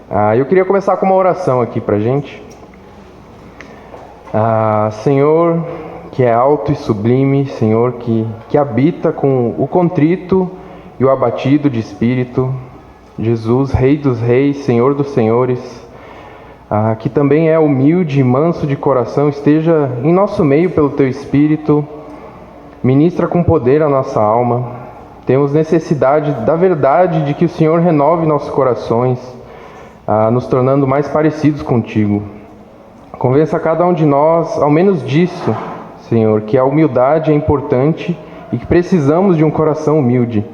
Eu queria começar com uma oração aqui pra gente. Senhor, que é alto e sublime, Senhor, que habita com o contrito e o abatido de espírito, Jesus, Rei dos reis, Senhor dos senhores, que também é humilde e manso de coração, esteja em nosso meio pelo Teu Espírito, ministra com poder a nossa alma. Temos necessidade da verdade de que o Senhor renove nossos corações, nos tornando mais parecidos contigo. Convença cada um de nós, ao menos disso, Senhor, que a humildade é importante e que precisamos de um coração humilde.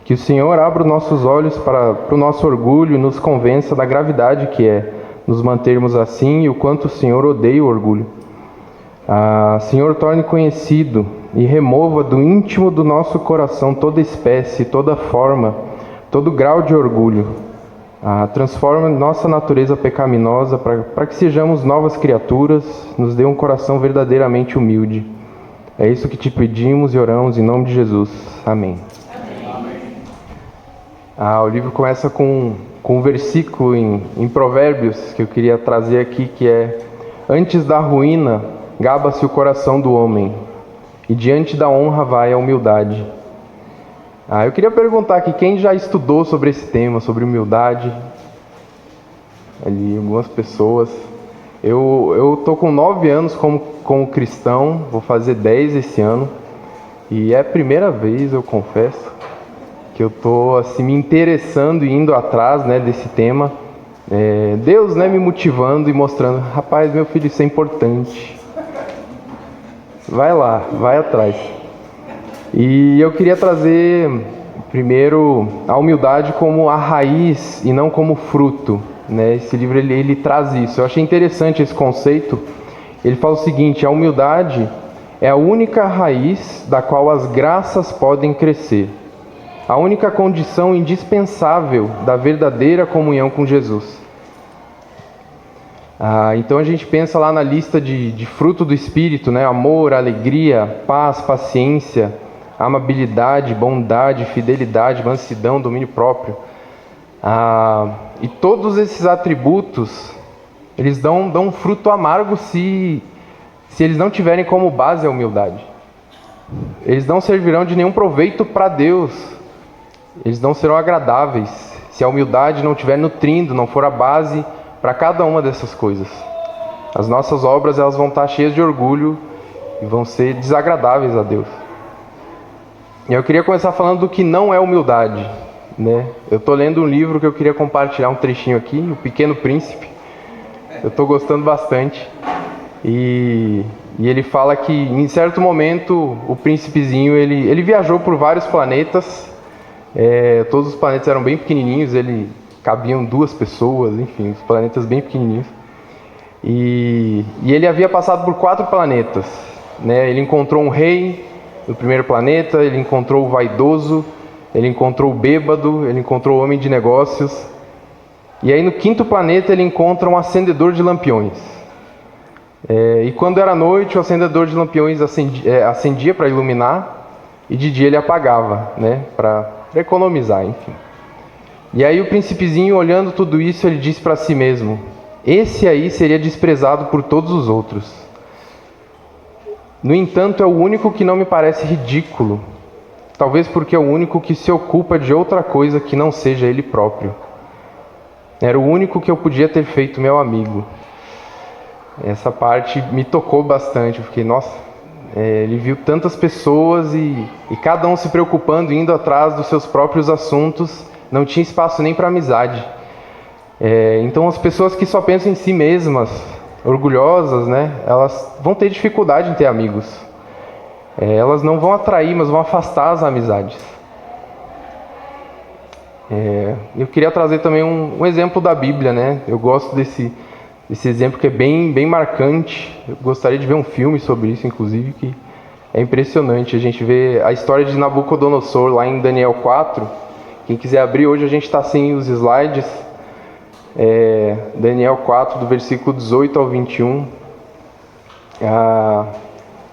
Que o Senhor abra os nossos olhos para o nosso orgulho e nos convença da gravidade que é nos mantermos assim e o quanto o Senhor odeia o orgulho. Senhor, torne conhecido e remova do íntimo do nosso coração toda espécie, toda forma, todo grau de orgulho. Transforma nossa natureza pecaminosa para que sejamos novas criaturas, nos dê um coração verdadeiramente humilde. É isso que te pedimos e oramos em nome de Jesus. Amém. O livro começa com um versículo em Provérbios que eu queria trazer aqui, que é: antes da ruína gaba-se o coração do homem, e diante da honra vai a humildade. Eu queria perguntar aqui, quem já estudou sobre esse tema, sobre humildade? Ali, algumas pessoas. Eu tô com 9 anos como cristão, vou fazer 10 esse ano, e é a primeira vez, eu confesso, que eu tô assim, me interessando e indo atrás, né, desse tema. Deus, né, me motivando e mostrando: rapaz, meu filho, isso é importante. Vai lá, vai atrás. E eu queria trazer primeiro a humildade como a raiz e não como fruto, né? Esse livro ele traz isso. Eu achei interessante esse conceito. Ele fala o seguinte: a humildade é a única raiz da qual as graças podem crescer, a única condição indispensável da verdadeira comunhão com Jesus. Então a gente pensa lá na lista de fruto do Espírito, né? Amor, alegria, paz, paciência, amabilidade, bondade, fidelidade, mansidão, domínio próprio. E todos esses atributos, eles dão um fruto amargo se eles não tiverem como base a humildade. Eles não servirão de nenhum proveito para Deus. Eles não serão agradáveis se a humildade não estiver nutrindo, não for a base para cada uma dessas coisas. As nossas obras, elas vão estar cheias de orgulho e vão ser desagradáveis a Deus. E eu queria começar falando do que não é humildade, né? Eu estou lendo um livro que eu queria compartilhar um trechinho aqui, O Pequeno Príncipe. Eu estou gostando bastante. E ele fala que em certo momento o príncipezinho ele viajou por vários planetas. Todos os planetas eram bem pequenininhos, cabiam 2 pessoas, enfim, os planetas bem pequenininhos. E ele havia passado por 4 planetas, né? Ele encontrou um rei no primeiro planeta, ele encontrou o vaidoso, ele encontrou o bêbado, ele encontrou o homem de negócios. E aí no 5º planeta ele encontra um acendedor de lampiões. E quando era noite, o acendedor de lampiões acendia para iluminar, e de dia ele apagava, né? Para economizar, enfim. E aí o príncipezinho, olhando tudo isso, ele disse para si mesmo: esse aí seria desprezado por todos os outros. No entanto, é o único que não me parece ridículo, talvez porque é o único que se ocupa de outra coisa que não seja ele próprio. Era o único que eu podia ter feito meu amigo. Essa parte me tocou bastante. Eu fiquei, nossa, ele viu tantas pessoas e cada um se preocupando, indo atrás dos seus próprios assuntos. Não tinha espaço nem para amizade. Então as pessoas que só pensam em si mesmas, orgulhosas, né, elas vão ter dificuldade em ter amigos. Elas não vão atrair, mas vão afastar as amizades. Eu queria trazer também um exemplo da Bíblia, né? Eu gosto desse exemplo que é bem, bem marcante. Eu gostaria de ver um filme sobre isso, inclusive, que é impressionante. A gente vê a história de Nabucodonosor lá em Daniel 4. Quem quiser abrir, hoje a gente está sem os slides. Daniel 4, do versículo 18 ao 21.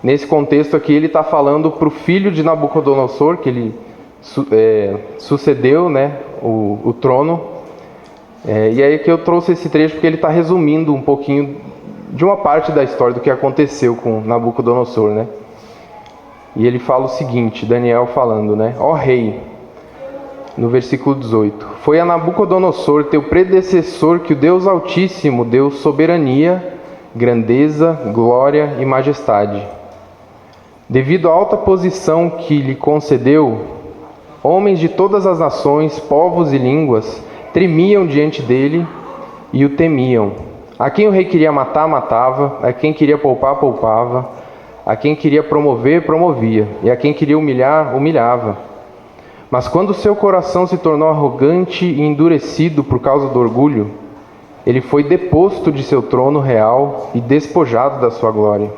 Nesse contexto aqui, ele está falando para o filho de Nabucodonosor, que ele sucedeu, né, o trono. E aí que eu trouxe esse trecho porque ele está resumindo um pouquinho de uma parte da história do que aconteceu com Nabucodonosor, né? E ele fala o seguinte, Daniel falando, né? Ó rei, no versículo 18, foi a Nabucodonosor, teu predecessor, que o Deus Altíssimo deu soberania, grandeza, glória e majestade. Devido à alta posição que lhe concedeu, homens de todas as nações, povos e línguas tremiam diante dele e o temiam. A quem o rei queria matar, matava, a quem queria poupar, poupava, a quem queria promover, promovia, e a quem queria humilhar, humilhava. Mas quando seu coração se tornou arrogante e endurecido por causa do orgulho, ele foi deposto de seu trono real e despojado da sua glória.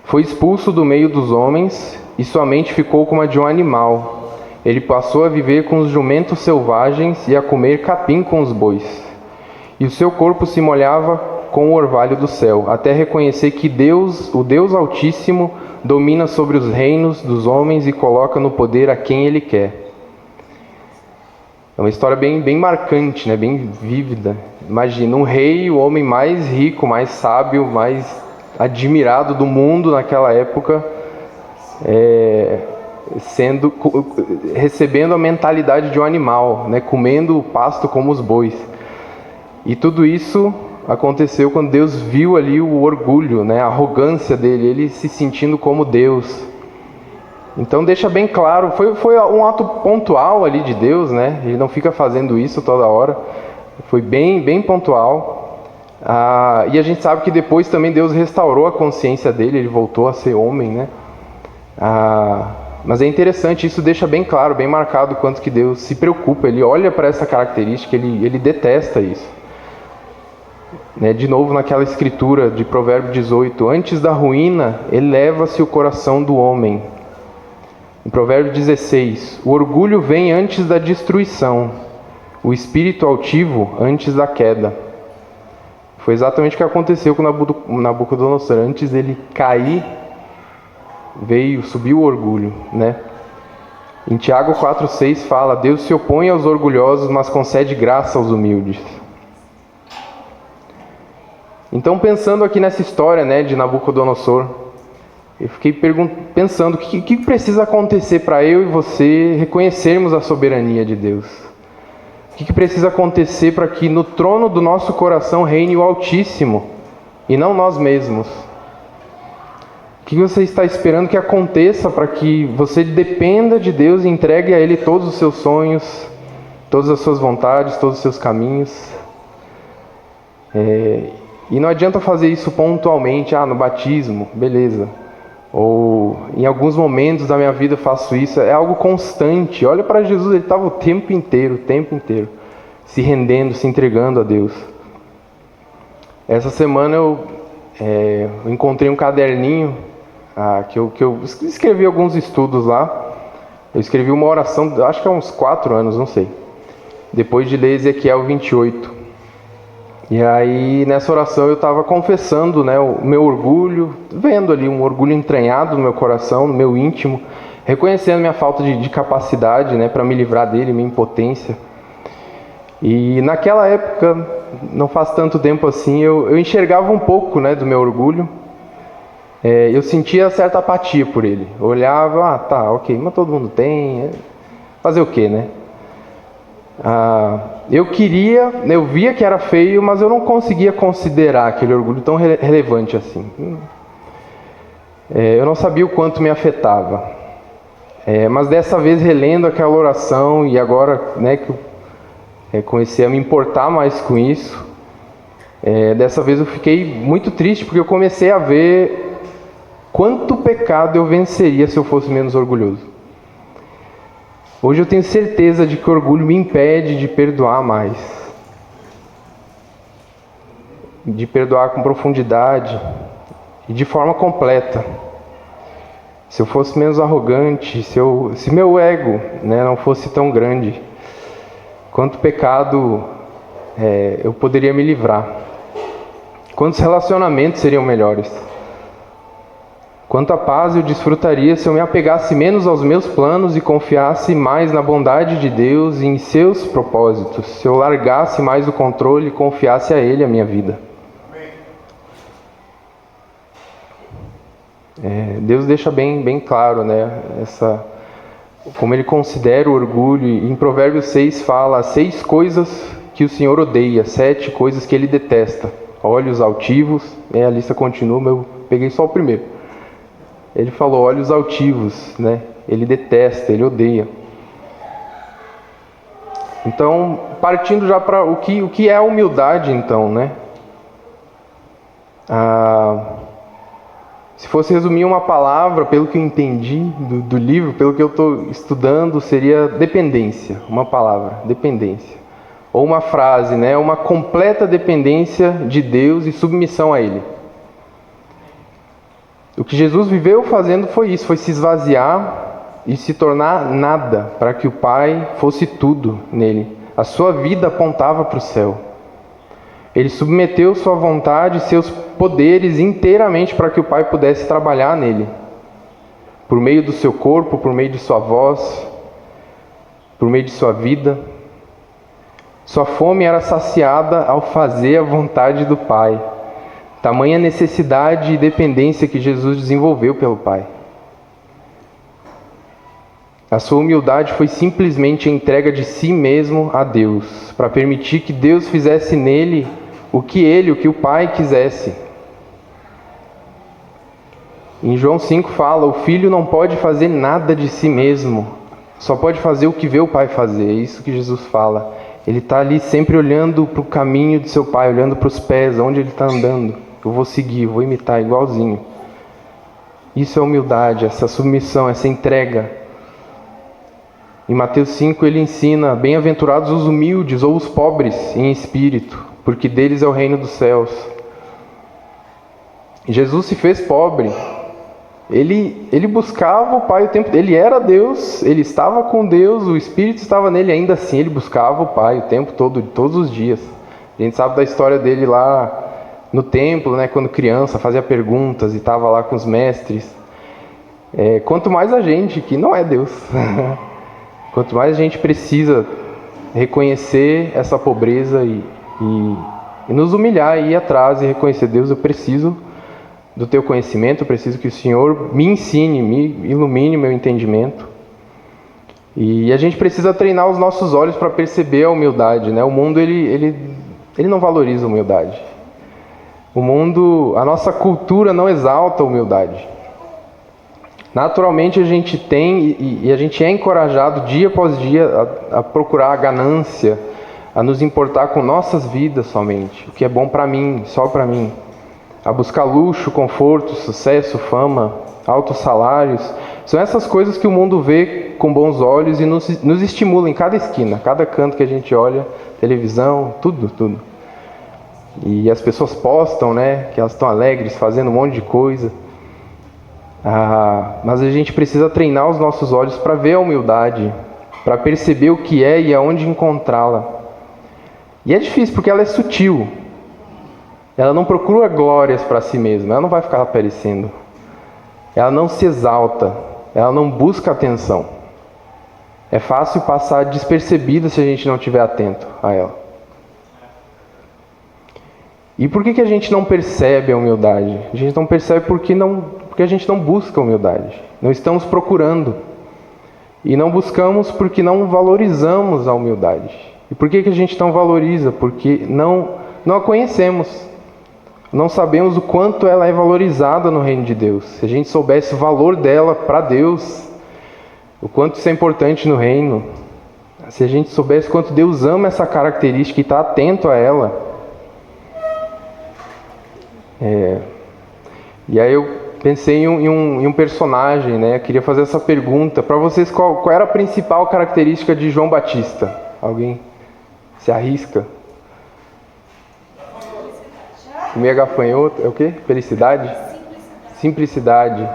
Foi expulso do meio dos homens e sua mente ficou como a de um animal. Ele passou a viver com os jumentos selvagens e a comer capim com os bois. E o seu corpo se molhava com o orvalho do céu, até reconhecer que Deus, o Deus Altíssimo, domina sobre os reinos dos homens e coloca no poder a quem Ele quer. É uma história bem marcante, né? Bem vívida. Imagina um rei, o homem mais rico, mais sábio, mais admirado do mundo naquela época, recebendo a mentalidade de um animal, né? Comendo o pasto como os bois. E tudo isso aconteceu quando Deus viu ali o orgulho, né? A arrogância dele, ele se sentindo como Deus. Então deixa bem claro, foi um ato pontual ali de Deus, né? Ele não fica fazendo isso toda hora. Foi bem pontual. E a gente sabe que depois também Deus restaurou a consciência dele, ele voltou a ser homem, né? Mas é interessante, isso deixa bem claro, bem marcado o quanto que Deus se preocupa, ele olha para essa característica, ele detesta isso. Né? De novo naquela escritura de Provérbio 18, antes da ruína eleva-se o coração do homem. Em Provérbio 16, o orgulho vem antes da destruição, o espírito altivo antes da queda. Foi exatamente o que aconteceu com Nabucodonosor. Antes dele cair, subiu o orgulho, né? Em Tiago 4,6 fala, Deus se opõe aos orgulhosos, mas concede graça aos humildes. Então, pensando aqui nessa história, né, de Nabucodonosor, eu fiquei pensando o que precisa acontecer para eu e você reconhecermos a soberania de Deus. O que precisa acontecer para que no trono do nosso coração reine o Altíssimo e não nós mesmos? O que você está esperando que aconteça para que você dependa de Deus e entregue a Ele todos os seus sonhos, todas as suas vontades, todos os seus caminhos? E não adianta fazer isso pontualmente, no batismo, beleza. Ou em alguns momentos da minha vida eu faço isso, é algo constante. Olha para Jesus, ele estava o tempo inteiro, se rendendo, se entregando a Deus. Essa semana eu encontrei um caderninho que eu escrevi alguns estudos lá. Eu escrevi uma oração, acho que há uns 4 anos, não sei, depois de ler Ezequiel 28. E aí nessa oração eu estava confessando, né, o meu orgulho, vendo ali um orgulho entranhado no meu coração, no meu íntimo, reconhecendo minha falta de capacidade, né, para me livrar dele, minha impotência. E naquela época, não faz tanto tempo assim, eu enxergava um pouco, né, do meu orgulho. Eu sentia certa apatia por ele. Eu olhava, tá, ok, mas todo mundo tem, fazer o quê, né? Eu via que era feio, mas eu não conseguia considerar aquele orgulho tão relevante assim. Eu não sabia o quanto me afetava. Mas dessa vez, relendo aquela oração, e agora, né, que eu comecei a me importar mais com isso, dessa vez eu fiquei muito triste, porque eu comecei a ver quanto pecado eu venceria se eu fosse menos orgulhoso. Hoje eu tenho certeza de que o orgulho me impede de perdoar mais. De perdoar com profundidade e de forma completa. Se eu fosse menos arrogante, se meu ego, né, não fosse tão grande, quanto pecado eu poderia me livrar. Quantos relacionamentos seriam melhores? Quanta paz eu desfrutaria se eu me apegasse menos aos meus planos e confiasse mais na bondade de Deus e em seus propósitos. Se eu largasse mais o controle e confiasse a Ele a minha vida. Deus deixa bem claro, né, como Ele considera o orgulho. E em Provérbios 6 fala 6 coisas que o Senhor odeia, 7 coisas que Ele detesta. Olhos altivos, a lista continua, mas eu peguei só o primeiro. Ele falou olhos altivos, né? Ele detesta, Ele odeia. Então, partindo já para o que é a humildade, então, né? Se fosse resumir uma palavra, pelo que eu entendi do livro, pelo que eu estou estudando, seria dependência. Uma palavra, dependência. Ou uma frase, né? Uma completa dependência de Deus e submissão a Ele. O que Jesus viveu fazendo foi isso, foi se esvaziar e se tornar nada, para que o Pai fosse tudo nele. A sua vida apontava para o céu. Ele submeteu sua vontade e seus poderes inteiramente para que o Pai pudesse trabalhar nele. Por meio do seu corpo, por meio de sua voz, por meio de sua vida. Sua fome era saciada ao fazer a vontade do Pai. Tamanha necessidade e dependência que Jesus desenvolveu pelo Pai. A sua humildade foi simplesmente a entrega de si mesmo a Deus, para permitir que Deus fizesse nele o que o Pai quisesse. Em João 5 fala, o Filho não pode fazer nada de si mesmo, só pode fazer o que vê o Pai fazer. É isso que Jesus fala. Ele está ali sempre olhando para o caminho de seu Pai, olhando para os pés, onde Ele está andando. Eu vou seguir, vou imitar igualzinho. Isso é humildade, essa submissão, essa entrega. Em Mateus 5 ele ensina, bem-aventurados os humildes ou os pobres em espírito, porque deles é o reino dos céus. Jesus se fez pobre. Ele buscava o Pai o tempo todo. Ele era Deus, ele estava com Deus, o Espírito estava nele, ainda assim ele buscava o Pai o tempo todo, todos os dias. A gente sabe da história dele lá no templo, né, quando criança, fazia perguntas e estava lá com os mestres. Quanto mais a gente, que não é Deus, quanto mais a gente precisa reconhecer essa pobreza e nos humilhar e ir atrás e reconhecer, Deus, eu preciso do teu conhecimento, eu preciso que o Senhor me ensine, me ilumine meu entendimento. E a gente precisa treinar os nossos olhos para perceber a humildade, né? O mundo ele não valoriza a humildade. O mundo, a nossa cultura não exalta a humildade. Naturalmente a gente tem e a gente é encorajado dia após dia a procurar a ganância, a nos importar com nossas vidas somente, o que é bom para mim, só para mim. A buscar luxo, conforto, sucesso, fama, altos salários. São essas coisas que o mundo vê com bons olhos e nos estimula em cada esquina, cada canto que a gente olha, televisão, tudo. E as pessoas postam, né, que elas estão alegres, fazendo um monte de coisa. Mas a gente precisa treinar os nossos olhos para ver a humildade, para perceber o que é e aonde encontrá-la. E é difícil porque ela é sutil. Ela não procura glórias para si mesma, ela não vai ficar aparecendo. Ela não se exalta, ela não busca atenção. É fácil passar despercebida se a gente não estiver atento a ela. E por que a gente não percebe a humildade? A gente não percebe porque a gente não busca a humildade. Não estamos procurando. E não buscamos porque não valorizamos a humildade. E por que a gente não valoriza? Porque não a conhecemos. Não sabemos o quanto ela é valorizada no reino de Deus. Se a gente soubesse o valor dela para Deus, o quanto isso é importante no reino, se a gente soubesse quanto Deus ama essa característica e está atento a ela. E aí eu pensei em um personagem, né? Eu queria fazer essa pergunta para vocês: qual era a principal característica de João Batista? Alguém se arrisca? Comer gafanhoto é o quê? Felicidade? Simplicidade.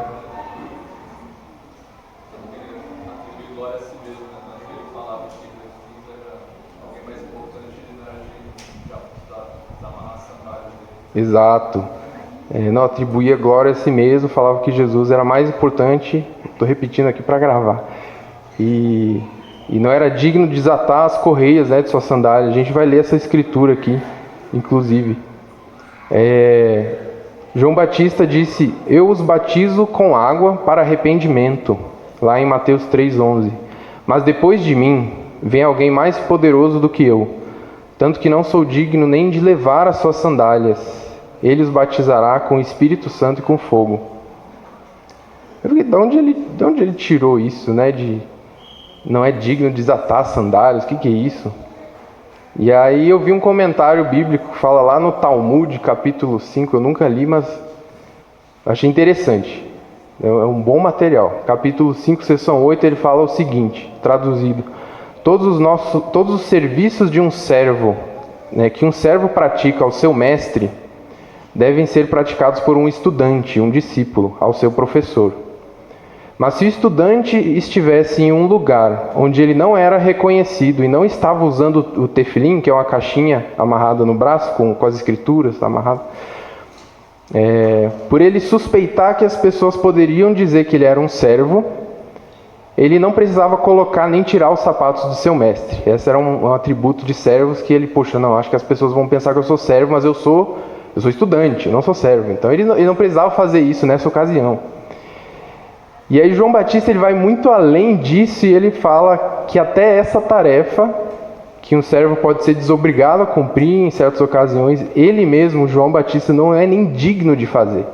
Exato. não atribuía glória a si mesmo, falava que Jesus era mais importante, estou repetindo aqui para gravar, e não era digno de desatar as correias, né, de sua sandália. A gente vai ler essa escritura aqui, inclusive. João Batista disse: eu os batizo com água para arrependimento, lá em Mateus 3,11. Mas depois de mim vem alguém mais poderoso do que eu, tanto que não sou digno nem de levar as suas sandálias. Ele os batizará com o Espírito Santo e com fogo. Eu fiquei, de onde ele tirou isso, né? De não é digno de desatar as sandálias, o que é isso? E aí eu vi um comentário bíblico que fala lá no Talmud, capítulo 5, eu nunca li, mas achei interessante. É um bom material. Capítulo 5, seção 8, ele fala o seguinte, traduzido: todos os serviços de um servo, né, que um servo pratica ao seu mestre, devem ser praticados por um estudante, um discípulo, ao seu professor. Mas se o estudante estivesse em um lugar onde ele não era reconhecido e não estava usando o tefilim, que é uma caixinha amarrada no braço, com as escrituras amarradas, por ele suspeitar que as pessoas poderiam dizer que ele era um servo, ele não precisava colocar nem tirar os sapatos do seu mestre. Esse era um atributo de servos que ele, poxa, não, acho que as pessoas vão pensar que eu sou servo, mas eu sou estudante, eu não sou servo. Então ele não precisava fazer isso nessa ocasião. E aí João Batista ele vai muito além disso e ele fala que até essa tarefa, que um servo pode ser desobrigado a cumprir em certas ocasiões, ele mesmo, João Batista, não é nem digno de fazer.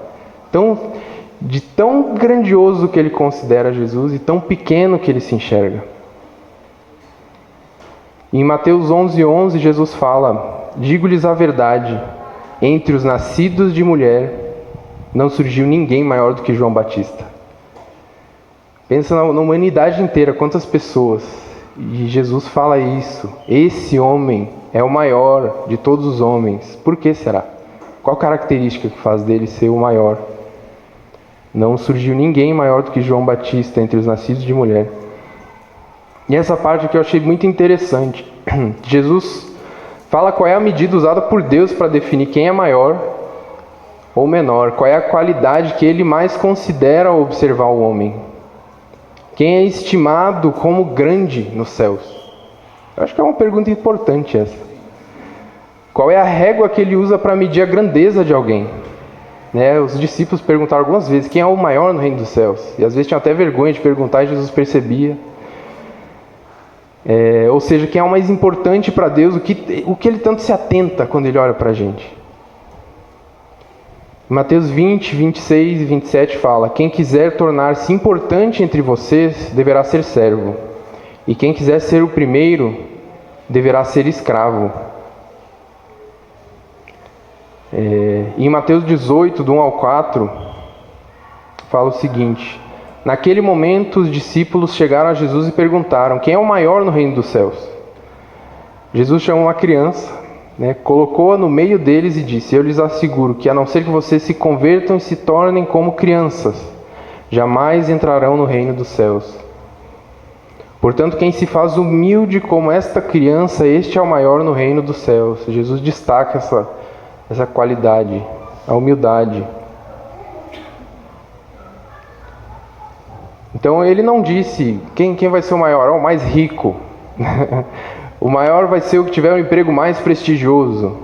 De tão grandioso que ele considera Jesus e tão pequeno que ele se enxerga. Em Mateus 11:11, Jesus fala: digo-lhes a verdade, entre os nascidos de mulher não surgiu ninguém maior do que João Batista. Pensa na humanidade inteira, quantas pessoas. E Jesus fala isso. Esse homem é o maior de todos os homens. Por que será? Qual característica que faz dele ser o maior? Não surgiu ninguém maior do que João Batista entre os nascidos de mulher. E essa parte aqui eu achei muito interessante. Jesus fala qual é a medida usada por Deus para definir quem é maior ou menor. Qual é a qualidade que ele mais considera ao observar o homem. Quem é estimado como grande nos céus? Eu acho que é uma pergunta importante essa. Qual é a régua que ele usa para medir a grandeza de alguém? Os discípulos perguntaram algumas vezes quem é o maior no reino dos céus. E às vezes tinham até vergonha de perguntar e Jesus percebia. Ou seja, quem é o mais importante para Deus, o que ele tanto se atenta quando ele olha para a gente. Mateus 20, 26 e 27 fala: quem quiser tornar-se importante entre vocês, deverá ser servo. E quem quiser ser o primeiro, deverá ser escravo. Em Mateus 18, do 1 ao 4, fala o seguinte: naquele momento os discípulos chegaram a Jesus e perguntaram: quem é o maior no reino dos céus? Jesus chamou uma criança, colocou-a no meio deles e disse: eu lhes asseguro que a não ser que vocês se convertam e se tornem como crianças, jamais entrarão no reino dos céus. Portanto, quem se faz humilde como esta criança, este é o maior no reino dos céus. Jesus destaca essa qualidade, a humildade. Então ele não disse quem vai ser o maior, o mais rico. O maior vai ser o que tiver o emprego mais prestigioso.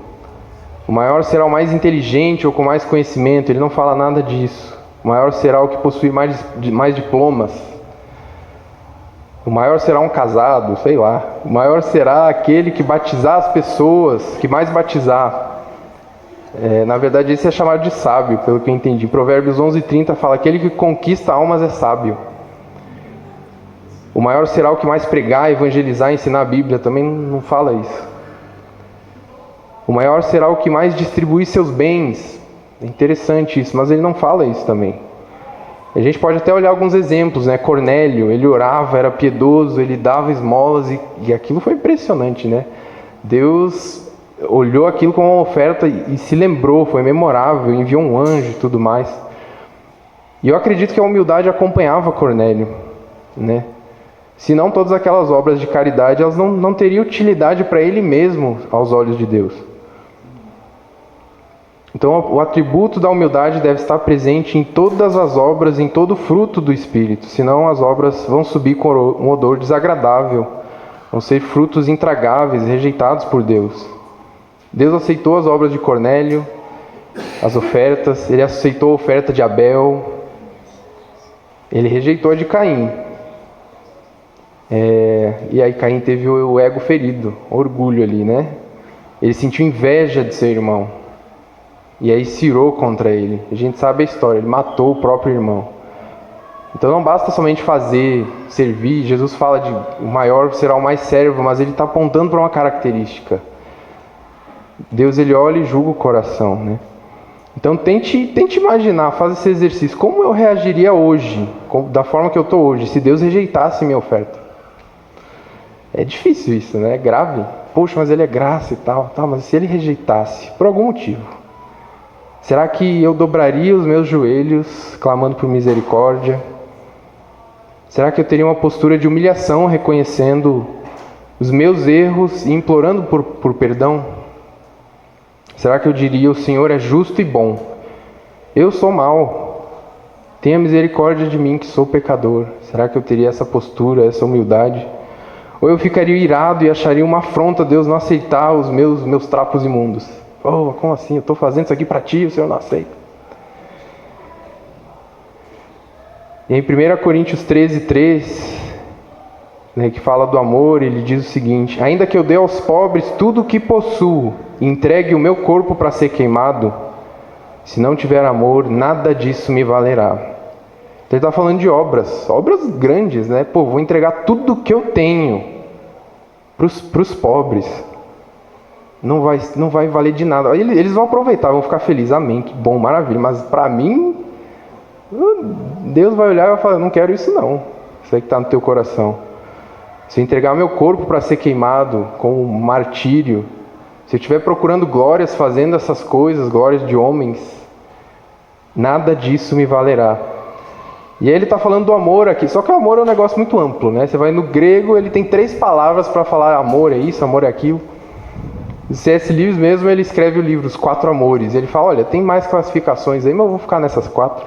O maior será o mais inteligente ou com mais conhecimento. Ele não fala nada disso. O maior será o que possui mais diplomas. O maior será um casado, sei lá. O maior será aquele que batizar as pessoas, que mais batizar. Na verdade, esse é chamado de sábio, pelo que eu entendi. Provérbios 11:30 fala: aquele que conquista almas é sábio. O maior será o que mais pregar, evangelizar, ensinar a Bíblia. Também não fala isso. O maior será o que mais distribuir seus bens. É interessante isso, mas ele não fala isso também. A gente pode até olhar alguns exemplos, Cornélio, ele orava, era piedoso, ele dava esmolas e aquilo foi impressionante, Deus olhou aquilo como uma oferta e se lembrou, foi memorável, enviou um anjo e tudo mais. E eu acredito que a humildade acompanhava Cornélio, Se não todas aquelas obras de caridade, elas não teriam utilidade para ele mesmo aos olhos de Deus. Então, o atributo da humildade deve estar presente em todas as obras, em todo o fruto do Espírito, senão as obras vão subir com um odor desagradável, vão ser frutos intragáveis, rejeitados por Deus. Deus aceitou as obras de Cornélio, as ofertas, ele aceitou a oferta de Abel, ele rejeitou a de Caim. E aí Caim teve o ego ferido, orgulho ali, né? Ele sentiu inveja de seu irmão. E aí se irou contra ele. A gente sabe a história, ele matou o próprio irmão. Então não basta somente fazer, servir. Jesus fala de o maior será o mais servo, mas ele está apontando para uma característica. Deus, ele olha e julga o coração, né? Então tente imaginar, faz esse exercício. Como eu reagiria hoje, da forma que eu estou hoje, se Deus rejeitasse minha oferta? É difícil isso, né? É grave. Poxa, mas ele é graça e tal, mas se ele rejeitasse, por algum motivo, será que eu dobraria os meus joelhos, clamando por misericórdia? Será que eu teria uma postura de humilhação, reconhecendo os meus erros e implorando por perdão? Será que eu diria, o Senhor é justo e bom, eu sou mau, tenha misericórdia de mim que sou pecador? Será que eu teria essa postura, essa humildade? Ou eu ficaria irado e acharia uma afronta Deus não aceitar os meus trapos imundos? Oh, como assim? Eu estou fazendo isso aqui para ti, o Senhor não aceita. E em 1 Coríntios 13:3, né, que fala do amor, ele diz o seguinte: ainda que eu dê aos pobres tudo o que possuo, e entregue o meu corpo para ser queimado, se não tiver amor, nada disso me valerá. Então ele está falando de obras grandes, né? Pô, vou entregar tudo o que eu tenho para os pobres. Não vai valer de nada. Eles vão aproveitar, vão ficar felizes. Amém, que bom, maravilha. Mas para mim, Deus vai olhar e vai falar, não quero isso não. Isso aí que está no teu coração. Se eu entregar meu corpo para ser queimado como um martírio, se eu estiver procurando glórias, fazendo essas coisas, glórias de homens, nada disso me valerá. E aí ele está falando do amor aqui, só que o amor é um negócio muito amplo, né? Você vai no grego, ele tem 3 palavras para falar amor é isso, amor é aquilo. C.S. Lewis mesmo, ele escreve o livro Os 4 Amores. Ele fala, olha, tem mais classificações aí, mas eu vou ficar nessas 4.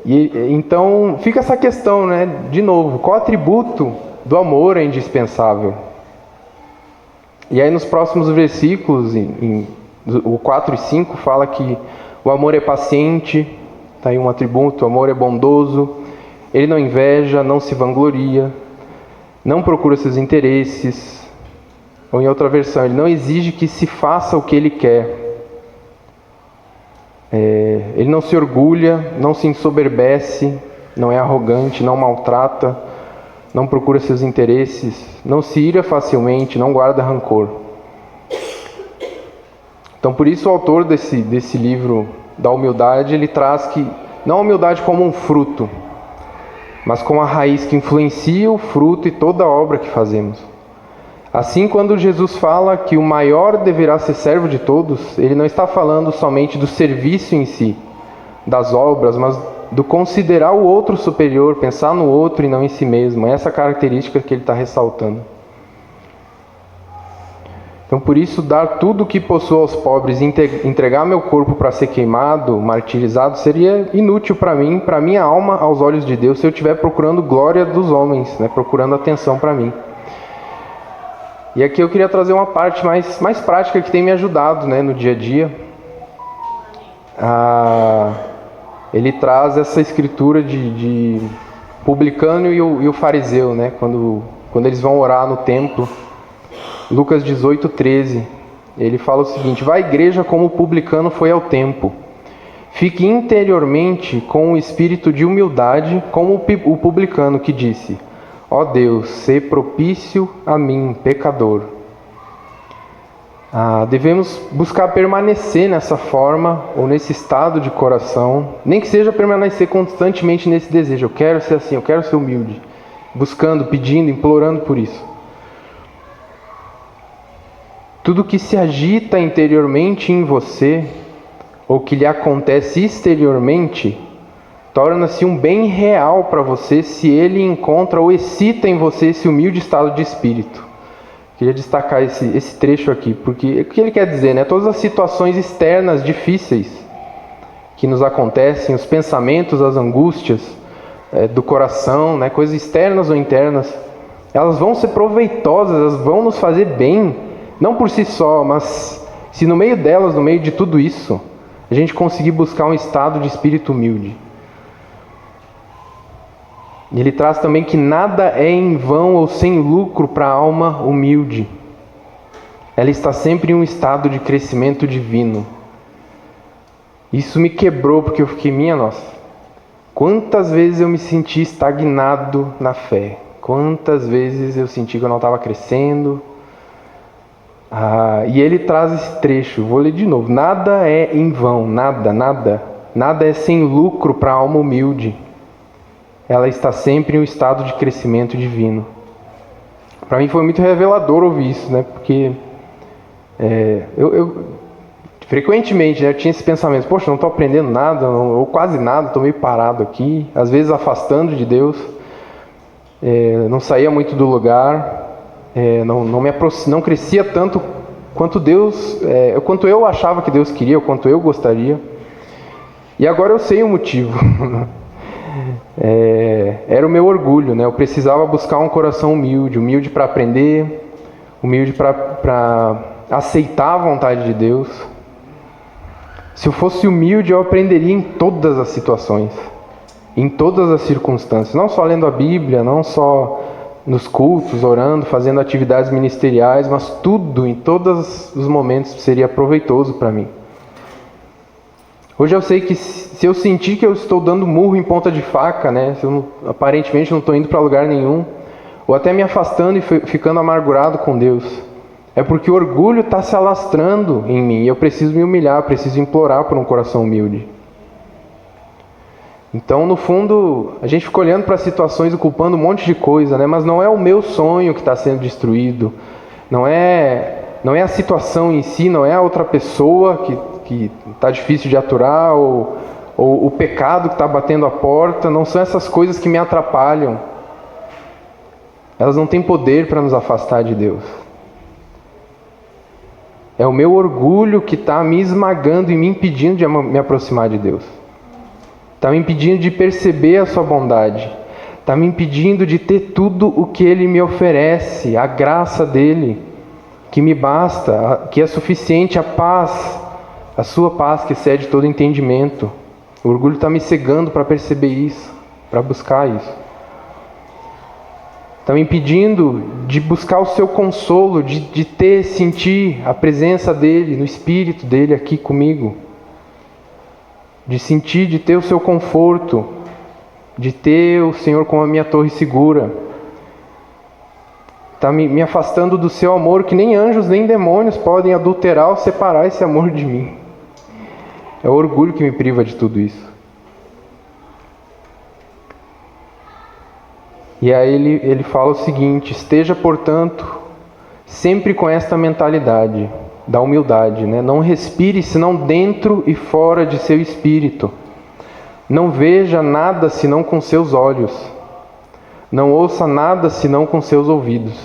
Então, fica essa questão, né? De novo, qual atributo do amor é indispensável? E aí nos próximos versículos, o 4 e 5, fala que o amor é paciente, está aí um atributo, o amor é bondoso, ele não inveja, não se vangloria, não procura seus interesses, ou em outra versão, ele não exige que se faça o que ele quer. Ele não se orgulha, não se ensoberbece, não é arrogante, não maltrata, não procura seus interesses, não se ira facilmente, não guarda rancor. Então, por isso o autor desse livro da humildade, ele traz que, não a humildade como um fruto, mas como a raiz que influencia o fruto e toda a obra que fazemos. Assim, quando Jesus fala que o maior deverá ser servo de todos, ele não está falando somente do serviço em si, das obras, mas do considerar o outro superior, pensar no outro e não em si mesmo. É essa característica que ele está ressaltando. Então, por isso, dar tudo o que possuo aos pobres e entregar meu corpo para ser queimado, martirizado, seria inútil para mim, para minha alma, aos olhos de Deus, se eu estiver procurando glória dos homens, né, procurando atenção para mim. E aqui eu queria trazer uma parte mais prática que tem me ajudado, né, no dia a dia. Ele traz essa escritura de publicano e o fariseu, né, quando eles vão orar no templo. Lucas 18:13, ele fala o seguinte: vai à igreja como o publicano foi ao templo. Fique interiormente com um espírito de humildade, como o publicano que disse: ó Deus, sê propício a mim, pecador. Devemos buscar permanecer nessa forma, ou nesse estado de coração, nem que seja permanecer constantemente nesse desejo. Eu quero ser assim, eu quero ser humilde, buscando, pedindo, implorando por isso. Tudo que se agita interiormente em você, ou que lhe acontece exteriormente, torna-se um bem real para você se ele encontra ou excita em você esse humilde estado de espírito. Queria destacar esse trecho aqui, porque o que ele quer dizer, né? Todas as situações externas difíceis que nos acontecem, os pensamentos, as angústias do coração, né? Coisas externas ou internas, elas vão ser proveitosas, elas vão nos fazer bem, não por si só, mas se no meio delas, no meio de tudo isso, a gente conseguir buscar um estado de espírito humilde. Ele traz também que nada é em vão ou sem lucro para a alma humilde. Ela está sempre em um estado de crescimento divino. Isso me quebrou, porque eu fiquei, minha nossa, quantas vezes eu me senti estagnado na fé. Quantas vezes eu senti que eu não estava crescendo. E ele traz esse trecho, vou ler de novo. Nada é em vão, nada é sem lucro para a alma humilde. Ela está sempre em um estado de crescimento divino. Para mim foi muito revelador ouvir isso, né? Porque eu frequentemente, né, eu tinha esse pensamento, poxa, não estou aprendendo nada, ou quase nada, estou meio parado aqui, às vezes afastando de Deus, não saía muito do lugar, não crescia tanto quanto Deus, quanto eu achava que Deus queria, ou quanto eu gostaria. E agora eu sei o motivo. Era o meu orgulho, né? Eu precisava buscar um coração humilde para aprender, humilde para aceitar a vontade de Deus. Se eu fosse humilde, eu aprenderia em todas as situações, em todas as circunstâncias, não só lendo a Bíblia, não só nos cultos, orando, fazendo atividades ministeriais, mas tudo, em todos os momentos, seria proveitoso para mim. Hoje eu sei que se eu sentir que eu estou dando murro em ponta de faca, né, se eu aparentemente não estou indo para lugar nenhum, ou até me afastando e ficando amargurado com Deus, é porque o orgulho está se alastrando em mim e eu preciso me humilhar, preciso implorar por um coração humilde. Então, no fundo, a gente fica olhando para as situações e culpando um monte de coisa, né, mas não é o meu sonho que está sendo destruído, não é a situação em si, não é a outra pessoa que está difícil de aturar, ou o pecado que está batendo a porta, não são essas coisas que me atrapalham. Elas não têm poder para nos afastar de Deus. É o meu orgulho que está me esmagando e me impedindo de me aproximar de Deus. Está me impedindo de perceber a sua bondade. Está me impedindo de ter tudo o que Ele me oferece, a graça dEle, que me basta, que é suficiente, a paz, a sua paz que excede todo entendimento. O orgulho está me cegando para perceber isso, para buscar isso. Está me impedindo de buscar o seu consolo, de sentir a presença dEle, no Espírito dEle aqui comigo. De sentir, de ter o seu conforto, de ter o Senhor como a minha torre segura. Está me afastando do seu amor, que nem anjos nem demônios podem adulterar ou separar esse amor de mim. É o orgulho que me priva de tudo isso. E aí ele fala o seguinte: esteja, portanto, sempre com esta mentalidade da humildade, né? Não respire senão dentro e fora de seu espírito. Não veja nada senão com seus olhos. Não ouça nada senão com seus ouvidos.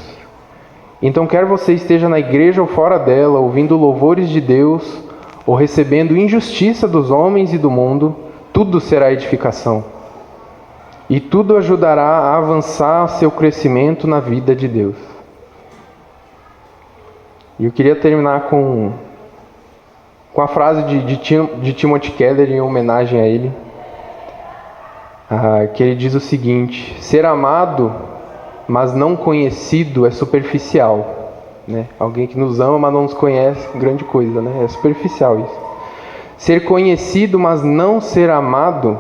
Então, quer você esteja na igreja ou fora dela, ouvindo louvores de Deus, ou recebendo injustiça dos homens e do mundo, tudo será edificação. E tudo ajudará a avançar seu crescimento na vida de Deus. E eu queria terminar com a frase de Timothy Keller, em homenagem a ele, que ele diz o seguinte: ser amado, mas não conhecido, é superficial. Né? Alguém que nos ama, mas não nos conhece, grande coisa, né? É superficial isso. Ser conhecido, mas não ser amado,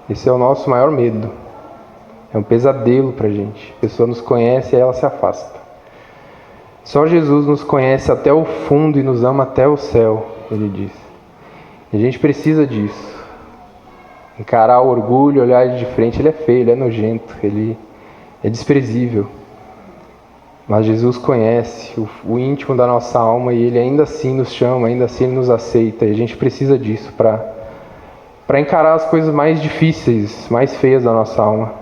esse é o nosso maior medo. É um pesadelo para a gente. A pessoa nos conhece e ela se afasta. Só Jesus nos conhece até o fundo e nos ama até o céu, ele diz. E a gente precisa disso. Encarar o orgulho, olhar ele de frente, ele é feio, ele é nojento, ele é desprezível. Mas Jesus conhece o íntimo da nossa alma e Ele ainda assim nos chama, ainda assim Ele nos aceita. E a gente precisa disso para encarar as coisas mais difíceis, mais feias da nossa alma.